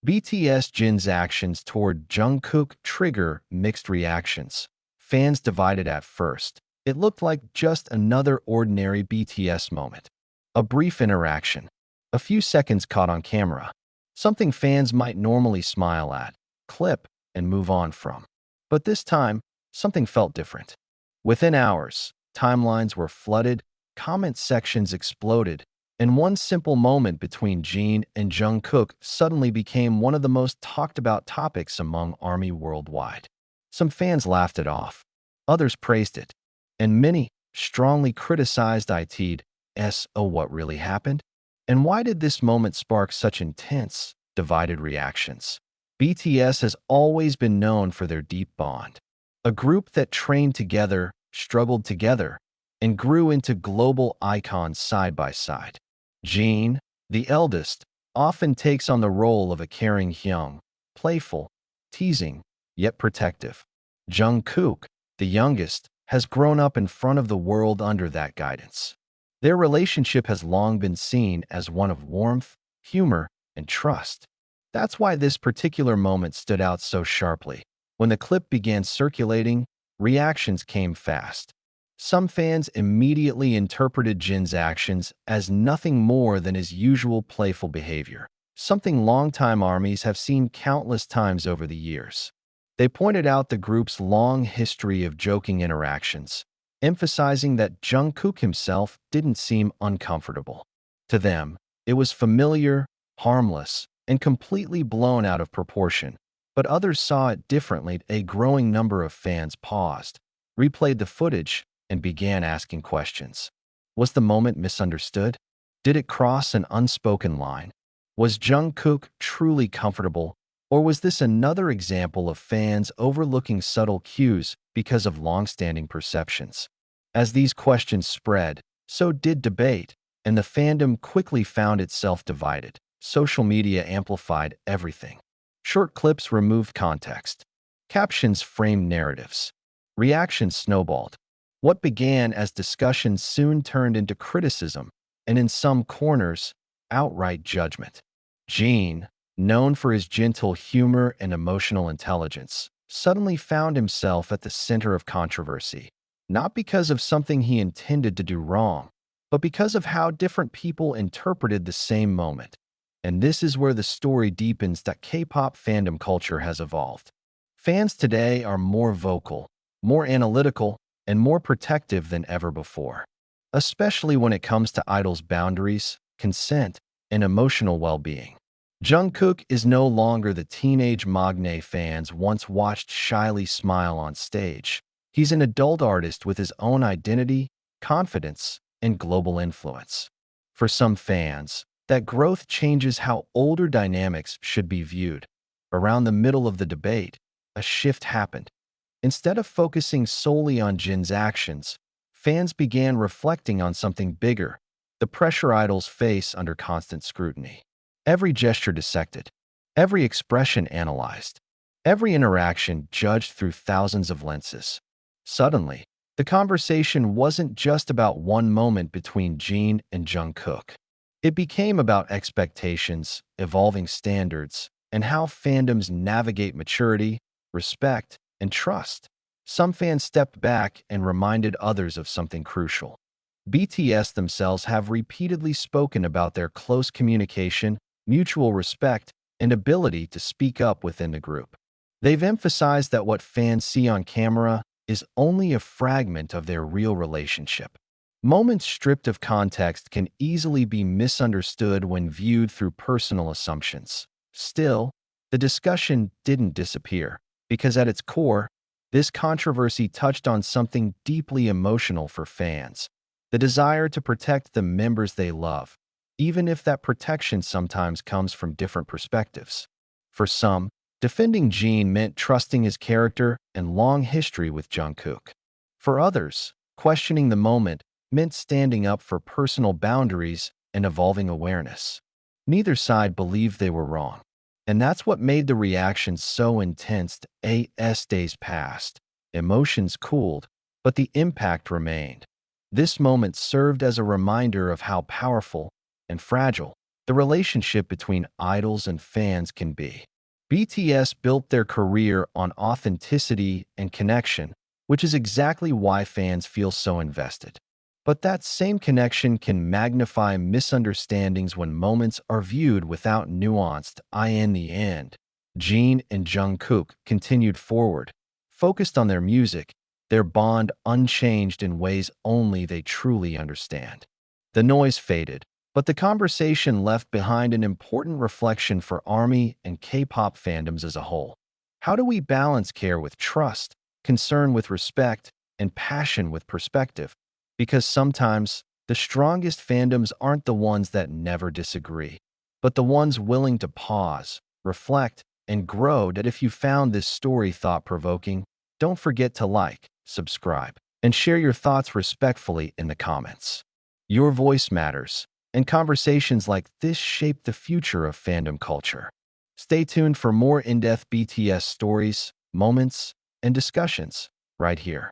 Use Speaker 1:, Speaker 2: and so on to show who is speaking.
Speaker 1: BTS Jin's actions toward Jungkook trigger mixed reactions. Fans divided at first. It looked like just another ordinary BTS moment. A brief interaction. A few seconds caught on camera. Something fans might normally smile at, clip, and move on from. But this time, something felt different. Within hours, timelines were flooded, comment sections exploded, and one simple moment between Jin and Jungkook suddenly became one of the most talked about topics among ARMY worldwide. Some fans laughed it off, others praised it, and many strongly criticized IT's "Oh, what really happened? And why did this moment spark such intense, divided reactions?" BTS has always been known for their deep bond. A group that trained together, struggled together, and grew into global icons side by side. Jin, the eldest, often takes on the role of a caring young, playful, teasing, yet protective. Jungkook, the youngest, has grown up in front of the world under that guidance. Their relationship has long been seen as one of warmth, humor, and trust. That's why this particular moment stood out so sharply. When the clip began circulating, reactions came fast. Some fans immediately interpreted Jin's actions as nothing more than his usual playful behavior, something longtime ARMYs have seen countless times over the years. They pointed out the group's long history of joking interactions, emphasizing that Jungkook himself didn't seem uncomfortable. To them, it was familiar, harmless, and completely blown out of proportion, but others saw it differently. A growing number of fans paused, replayed the footage, and began asking questions. Was the moment misunderstood? Did it cross an unspoken line? Was Jungkook truly comfortable, or was this another example of fans overlooking subtle cues because of long-standing perceptions? As these questions spread, so did debate, and the fandom quickly found itself divided. Social media amplified everything. Short clips removed context. Captions framed narratives. Reactions snowballed. What began as discussion soon turned into criticism, and in some corners, outright judgment. Jin, known for his gentle humor and emotional intelligence, suddenly found himself at the center of controversy, not because of something he intended to do wrong, but because of how different people interpreted the same moment. And this is where the story deepens that K-pop fandom culture has evolved. Fans today are more vocal, more analytical, and more protective than ever before, especially when it comes to idols' boundaries, consent, and emotional well-being. Jungkook is no longer the teenage magne fans once watched shyly smile on stage. He's an adult artist with his own identity, confidence, and global influence. For some fans, that growth changes how older dynamics should be viewed. Around the middle of the debate, a shift happened. Instead of focusing solely on Jin's actions, fans began reflecting on something bigger, the pressure idols face under constant scrutiny. Every gesture dissected, every expression analyzed, every interaction judged through thousands of lenses. Suddenly, the conversation wasn't just about one moment between Jin and Jungkook. It became about expectations, evolving standards, and how fandoms navigate maturity, respect, and trust. Some fans stepped back and reminded others of something crucial. BTS themselves have repeatedly spoken about their close communication, mutual respect, and ability to speak up within the group. They've emphasized that what fans see on camera is only a fragment of their real relationship. Moments stripped of context can easily be misunderstood when viewed through personal assumptions. Still, the discussion didn't disappear, because at its core, this controversy touched on something deeply emotional for fans: the desire to protect the members they love, even if that protection sometimes comes from different perspectives. For some, defending Jin meant trusting his character and long history with Jungkook. For others, questioning the moment meant standing up for personal boundaries and evolving awareness. Neither side believed they were wrong, and that's what made the reactions so intense. As days passed, emotions cooled, but the impact remained. This moment served as a reminder of how powerful and fragile the relationship between idols and fans can be. BTS built their career on authenticity and connection, which is exactly why fans feel so invested. But that same connection can magnify misunderstandings when moments are viewed without nuanced eye. In the end, Jin and Jungkook continued forward, focused on their music, their bond unchanged in ways only they truly understand. The noise faded, but the conversation left behind an important reflection for ARMY and K-pop fandoms as a whole. How do we balance care with trust, concern with respect, and passion with perspective? Because sometimes the strongest fandoms aren't the ones that never disagree, but the ones willing to pause, reflect, and grow. That if you found this story thought-provoking, don't forget to like, subscribe, and share your thoughts respectfully in the comments. Your voice matters, and conversations like this shape the future of fandom culture. Stay tuned for more in-depth BTS stories, moments, and discussions right here.